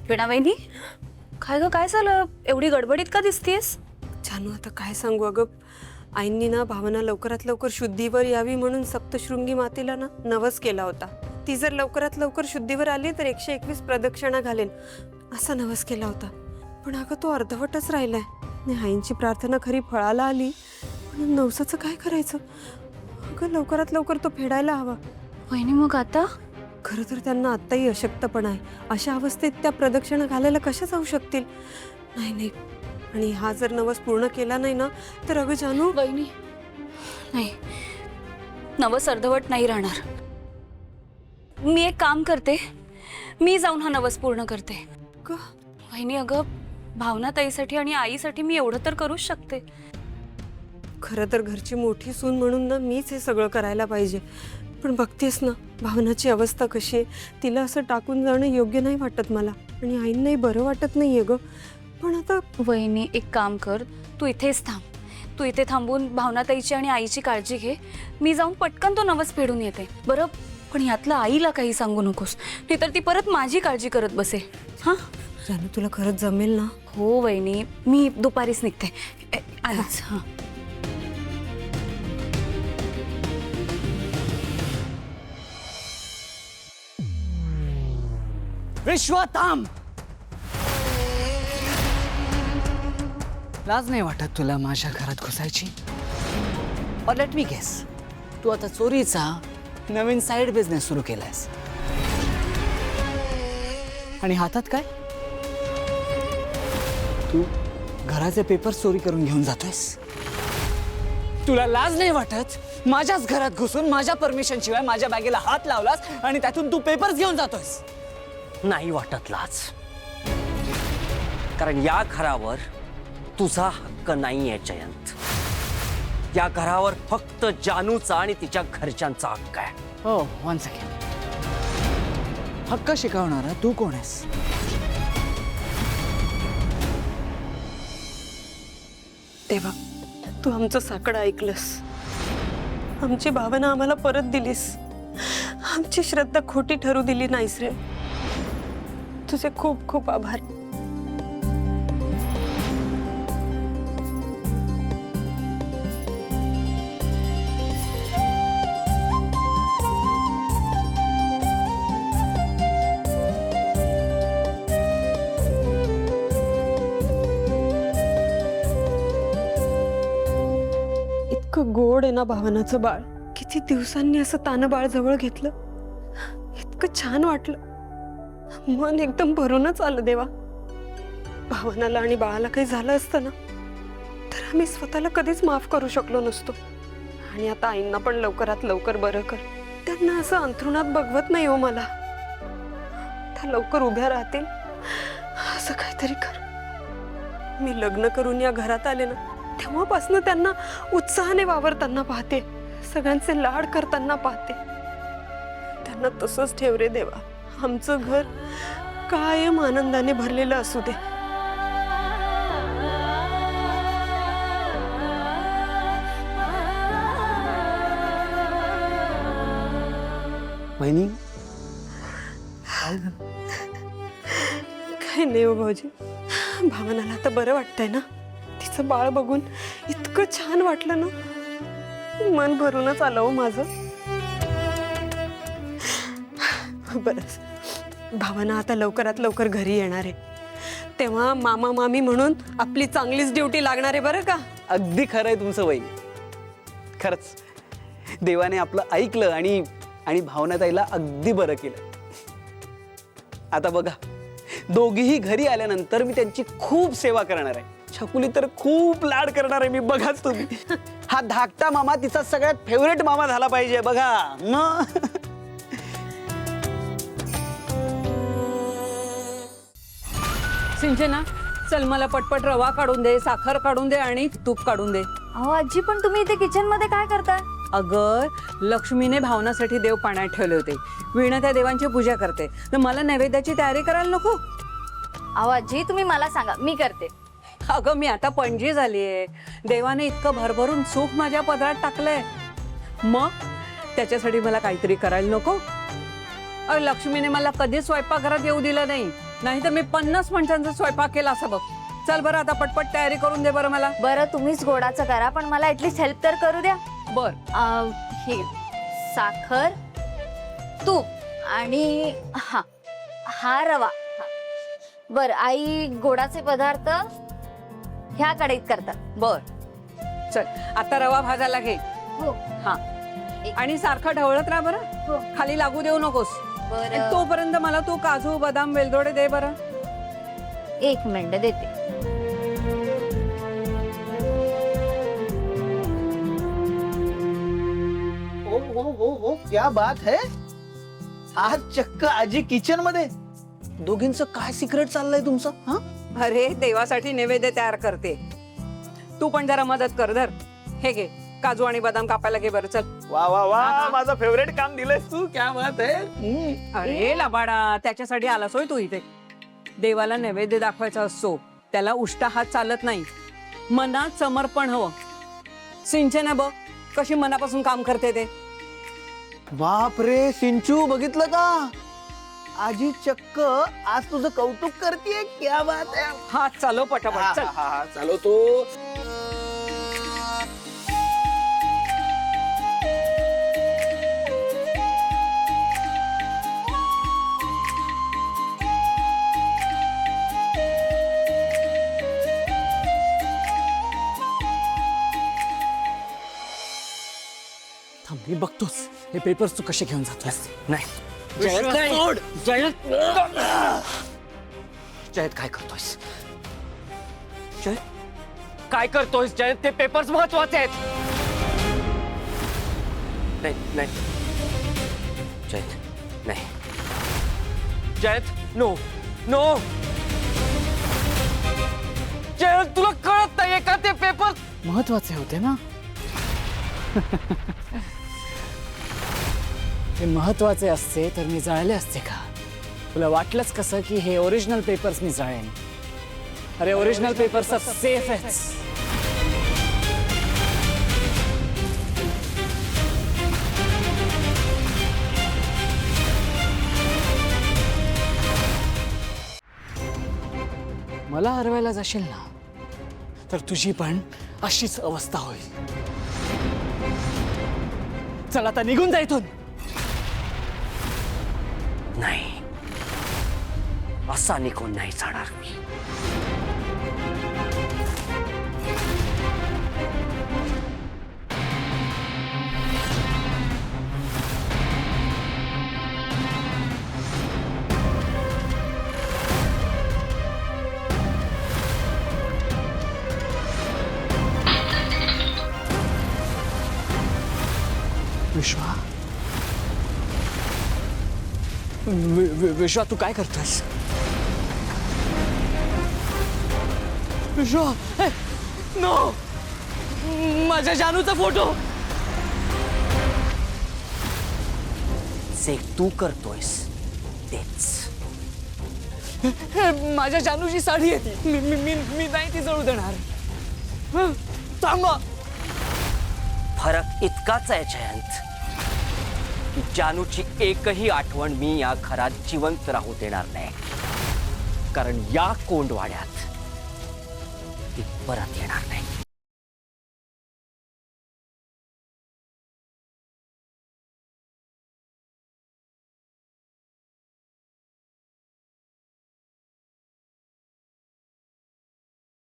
वीणा वहिनी, काय ग, काय झालं? एवढी गडबडीत का दिसतेस? जानू आता काय सांगू अगं, आईंनी ना भावना लवकरात लवकर शुद्धीवर यावी म्हणून सप्तशृंगी मातेला ना नवस केला होता. ती जर लवकरात लवकर शुद्धीवर आली तर 121 प्रदक्षिणा घालेन असा नवस केला होता. पण अगं तो अर्धवटच राहिलाय. आणि आईंची प्रार्थना खरी फळाला आली, पण नवसाचं काय करायचं? अगं लवकरात लवकर तो फेडायला हवा. वहिनी मग आता? खरं तर त्यांना आत्ताही अशक्तपणा आहे. अशा अवस्थेत त्या प्रदक्षिणा घालायला कशा जाऊ शकतील? नाही नाही, आणि हा जर नवस पूर्ण केला नाही ना तर अगं जानू. वहिनी नाही, नवस अर्धवट नाही राहणार. मी एक काम करते, मी जाऊन हा नवस पूर्ण करते. वहिनी अगं, भावना ताईसाठी आणि आईसाठी मी एवढं तर करूच शकते. खरं तर घरची मोठी सून म्हणून ना मीच हे सगळं करायला पाहिजे. पण बघतेस ना भावनाची अवस्था कशी आहे. तिला असं टाकून जाणं योग्य नाही वाटत मला, आणि आईंनाही बरं वाटत नाहीये ग. पण आता वहिनी एक काम कर, तू इथेच थांब. तू इथे थांबून भावनाताईची आणि आईची काळजी घे. मी जाऊन पटकन तो नवस फेडून येते बरं. पण यातलं आईला काही सांगू नकोस, नाहीतर ती परत माझी काळजी करत बसेल. हां जानू, तुला खरंच जमेल ना? हो वहिनी, मी दुपारीच निघते. आलीच. हां विश्वताम, लाज नाही वाटत तुला माझ्या घरात घुसायची? और लेट मी गेस, तू आता चोरीचा नवीन साइड बिझनेस सुरू केलायस आणि हातात काय? तू घराचे पेपर चोरी करून घेऊन जातोयस. तुला लाज नाही वाटत? माझ्याच घरात घुसून माझ्या परमिशन शिवाय माझ्या बॅगेला हात लावलास आणि त्यातून तू पेपर्स घेऊन जातोयस. नाही वाटत लाज, कारण या घरावर तुझा हक्क नाहीये जयंत. या घरावर फक्त जानूचा आणि तिच्या घरच्यांचा हक्क आहे. हो, वन सेकंड. हक्क शिकवणारा तू कोण आहेस? तेव्हा तू आमचं साकडं ऐकलंस, आमची भावना आम्हाला परत दिलीस, आमची श्रद्धा खोटी ठरू दिली नाहीस रे. तुझे खूप खूप आभार. इतकं गोड आहे ना भावनाचं बाळ. किती दिवसांनी असं तानं बाळ जवळ घेतलं, इतकं छान वाटलं. मन एकदम भरूनच आलं देवा. भावनाला आणि बाळाला काही झालं असतं ना तर आम्ही स्वतःला कधीच माफ करू शकलो नसतो. आणि आता आईंना पण लवकरात लवकर बरं कर. त्यांना असं अंथरुणात बघवत नाही हो मला. त्या लवकर उभ्या राहतील असं काहीतरी कर. मी लग्न करून या घरात आले ना तेव्हापासून त्यांना उत्साहाने वावरताना पाहते, सगळ्यांचे लाड करताना पाहते. त्यांना तसंच ठेव रे देवा. आमचं घर कायम आनंदाने भरलेलं असू दे. वहिनी, काय नाही हो भाऊजी, भावनाला आता बरं वाटतंय ना. तिचं बाळ बघून इतकं छान वाटलं ना, मन भरूनच आलं हो माझं. बरंच, भावना आता लवकरात लवकर घरी येणार आहे, तेव्हा मामा मामी म्हणून आपली चांगलीच ड्युटी लागणार आहे बरं का. अगदी खरं आहे तुमचं वहिनी. खरंच देवाने आपलं ऐकलं आणि भावनाताईला अगदी बरं केलं. आता बघा, दोघीही घरी आल्यानंतर मी त्यांची खूप सेवा करणार आहे. छकुली तर खूप लाड करणार आहे मी. बघाच तुम्ही, हा धाकटा मामा तिचा सगळ्यात फेवरेट मामा झाला पाहिजे. बघा मग. सिंचना, चल मला पटपट रवा काढून दे, साखर काढून दे आणि तूप काढून दे. अहो आजी, पण तुम्ही इथे किचन मध्ये काय करताय? अगं, लक्ष्मीने भावनासाठी देव पाण्यात ठेवले होते. वीणा त्या देवांची पूजा करते, तर मला नैवेद्याची तयारी करायला नको? अहो आजी, तुम्ही मला सांगा, मी करते. अगं, मी आता पणजी झालीये. देवाने इतकं भरभरून सुख माझ्या पदरात टाकलंय, मग त्याच्यासाठी मला काहीतरी करायला नको? लक्ष्मीने मला कधीच स्वयंपाकघरात येऊ दिलं नाही. नाही तर मी 50 माणसांचा स्वयंपाक केला असं बघ. चल बरं आता पटपट तयारी करून दे बरं मला. बरं तुम्हीच गोडाचं करा पण मला ऍटलीस्ट हेल्प तर करू द्या. बर हे साखर तूप आणि हा रवा. बर आई गोडाचे पदार्थ ह्या कढईत करतात. बर चल आता रवा भाजायला घे. हो हा आणि सारखं ढवळत राहा बरं. हो. खाली लागू देऊ नकोस. आणि बरं तोपर्यंत मला तू काजू बदाम वेलदोडे दे बरं. 1 मिनिट देते. हो क्या बात है. आज चक्क आजी किचन मध्ये. दोघींचं काय सिक्रेट चाललंय तुमचं? हा अरे देवासाठी नैवेद्य तयार करते. तू पण जरा मदत कर. धर हे घे काजू आणि बदाम कापायला घे बरं. चल. वा वा वा माझं फेवरेट काम दिलंयस तू. क्या बात है. अरे लबाडा त्याच्यासाठी आलास होय तू इथे. देवाला नैवेद्य दाखवायचा असतो त्याला उष्टा हात चालत नाही. मनात समर्पण हवं. सिंचन बघ कशी मनापासून काम करते ते. बाप रे सिंचू बघितलं का. आजी चक्क आज तुझं कौतुक करतेय. क्या बात है. हात चालव पटापट. चल. चालो तो. थांब मी बघतोच हे पेपर्स तू कसे घेऊन जातोस. नाही जयंत नाही. सोड. जयंत जयंत काय करतोयस. जयंत काय करतोयस. जयंत ते पेपर्स महत्वाचे आहेत. नाही नाही जयंत नाही. Jayant no no. जयंत तुला कळत नाहीये का ते पेपर्स महत्वाचे होते ना. ते महत्वाचे असते तर मी जाळले असते का. तुला वाटलंच कसं की हे ओरिजिनल पेपर्स मी जाळेन. अरे ओरिजिनल पेपर्स सेफ आहेत. मला हरवायला जाशील ना तर तुझी पण अशीच अवस्था होईल. चल आता निघून जा इथून. नाही असा निघून नाही जाणार मी. विश्वा विश्वा तू काय करतोयस. विश्वा नो. माझ्या जानूचा फोटो. जे तू करतोयस तेच. माझ्या जानूची साडी आहे ती. मी मी मी मी नाही ती जळू देणार. थांबा. फरक इतकाच आहे जयंत की जानूची एकही आठवण मी या घरात जिवंत राहू देणार नाही. कारण या कोंडवाड्यात ती परत येणार नाही.